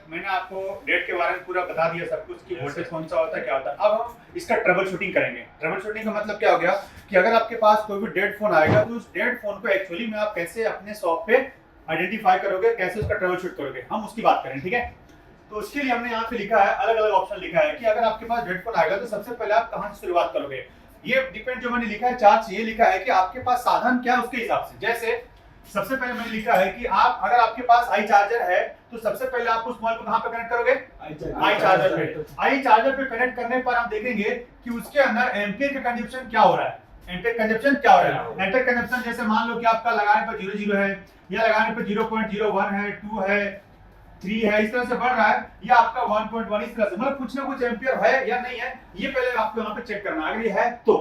मैंने आपको डेट के बारे में पूरा बता दिया सब कुछ कि वोल्टेज कौन सा होता है क्या होता है। अब हम इसका ट्रबल शूटिंग करेंगे। ट्रबल शूटिंग का मतलब क्या हो गया कि अगर आपके पास कोई भी डेड फोन आएगा तो उस डेड फोन को एक्चुअली में आप कैसे अपने शॉप पे आइडेंटिफाई करोगे, कैसे उसका ट्रबल शूट करोगे, हम उसकी बात करें। ठीक है, तो उसके लिए हमने यहाँ पे लिखा है, अलग अलग ऑप्शन लिखा है कि अगर आपके पास डेड फोन आएगा तो सबसे पहले आप कहाँ से शुरुआत करोगे। ये डिपेंड, जो मैंने लिखा है चार्ट ये लिखा है कि आपके पास साधन क्या है उसके हिसाब से। जैसे सबसे पहले मैंने लिखा है कि आप अगर आपके पास आई चार्जर है तो सबसे पहले आप उस मोबाइल को कहां पे कनेक्ट करोगे, आई चार्जर पे। आई चार्जर पे कनेक्ट करने पर आप देखेंगे कि उसके अंदर एम्पियर का कंजप्शन क्या हो रहा है। एम्पियर कंजप्शन क्या हो रहा है, एम्पियर कंजप्शन जैसे मान लो कि आपका लगाने पर 0.0 है या लगाने पर 0.01 है, 2 है, 3 है, इस तरह से बढ़ रहा है, या आपका 1.1 इस तरह से, मतलब कुछ ना कुछ एम्पियर है या नहीं है, ये पहले आपको यहाँ पे चेक करना है। अगर ये है तो,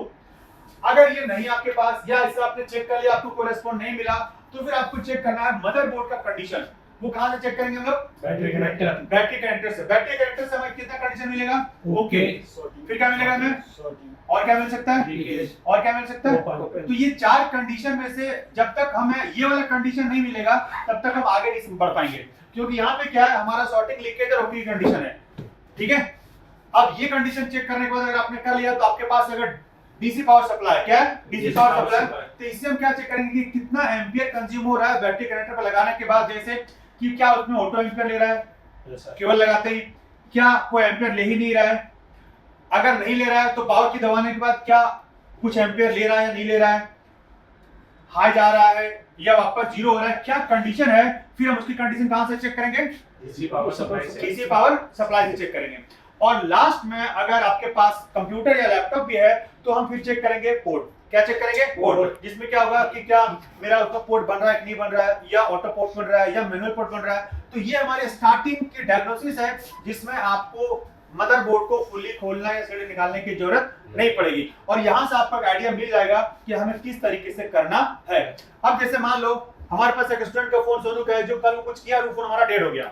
अगर ये नहीं आपके पास या इसे आपने चेक कर लिया आपको कोई रिस्पॉन्स नहीं मिला तो फिर आपको चेक करना है मदरबोर्ड का कंडीशन। वो कहां से चेक करेंगे हम लोग, बैटरी कनेक्टर। बैटरी कनेक्टर से, बैटरी कनेक्टर से हमें कितना कंडीशन मिलेगा, ओके। फिर क्या मिलेगा हमें, और क्या मिल सकता है, और क्या मिल सकता है। तो ये 4 कंडीशन में से जब तक हमें ये वाला कंडीशन नहीं मिलेगा तब तक हम आगे नहीं बढ़ पाएंगे, क्योंकि यहाँ पे क्या है, हमारा शॉर्टिंग लीकेज और ओके कंडीशन है। ठीक है, अब ये कंडीशन चेक करने के बाद अगर आपने कर लिया तो आपके पास अगर डीसी पावर सप्लाई, क्या है डीसी पावर सप्लाई, तो इससे हम क्या चेक करेंगे कि कितना एम्पियर कंज्यूम हो रहा है बैटरी कनेक्टर पर लगाने के बाद। जैसे कि क्या उसमें ऑटो एम्पियर ले रहा है, केवल लगाते ही, क्या कोई एम्पियर ले ही नहीं रहा है, अगर नहीं ले रहा है तो पावर की दबाने के बाद क्या कुछ एम्पियर ले रहा है या नहीं ले रहा है, हाई जा रहा है या वापस जीरो हो रहा है, क्या कंडीशन है। फिर हम उसकी कंडीशन कहां से चेक करेंगे, डीसी पावर सप्लाई से चेक करेंगे। और लास्ट में अगर आपके पास कंप्यूटर या लैपटॉप भी है तो हम फिर चेक करेंगे पोर्ट। क्या चेक करेंगे, पोर्ट, जिसमें क्या होगा कि क्या मेरा उसका पोर्ट बन रहा है कि नहीं बन रहा है, या ऑटो पोर्ट बन रहा है या मैनुअल पोर्ट बन रहा है। तो ये हमारे स्टार्टिंग की डायग्नोसिस है जिसमें आपको मदरबोर्ड को फुल्ली खोलना या सीढ़ी निकालने की जरूरत नहीं पड़ेगी, और यहां से आपको आइडिया मिल जाएगा कि हमें किस तरीके से करना है। अब जैसे मान लो हमारे पास एक स्टूडेंट का फोन सोनू का है जो कल कुछ किया और फोन हमारा डेड हो गया,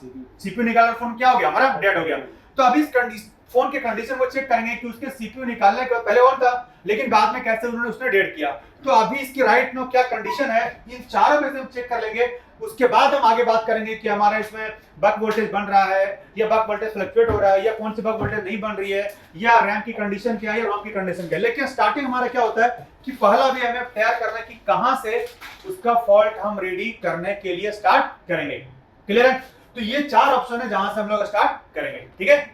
सीपीयू निकाला, फोन क्या हो गया हमारा डेड हो गया। तो अभी इस फोन के कंडीशन को चेक करेंगे कि उसके सीपीयू निकालने के पहले ऑन था लेकिन बाद में कैसे उन्होंने उसने डेड किया। तो अभी इसकी राइट नो क्या कंडीशन है, इन चारों में से हम चेक कर लेंगे। उसके बाद हम आगे बात करेंगे कि हमारा इसमें बक वोल्टेज बन रहा है या बक वोल्टेज फ्लक्चुएट हो रहा है या कौन सी बक वोल्टेज नहीं बन रही है, या रैम की कंडीशन क्या है या रोम की कंडीशन क्या है। लेकिन स्टार्टिंग हमारा क्या होता है कि पहला भी हमें तैयार करना है कि कहां से उसका फॉल्ट हम रेडी करने के लिए स्टार्ट करेंगे। क्लियर है, तो ये 4 ऑप्शन है जहां से हम लोग स्टार्ट करेंगे। ठीक है।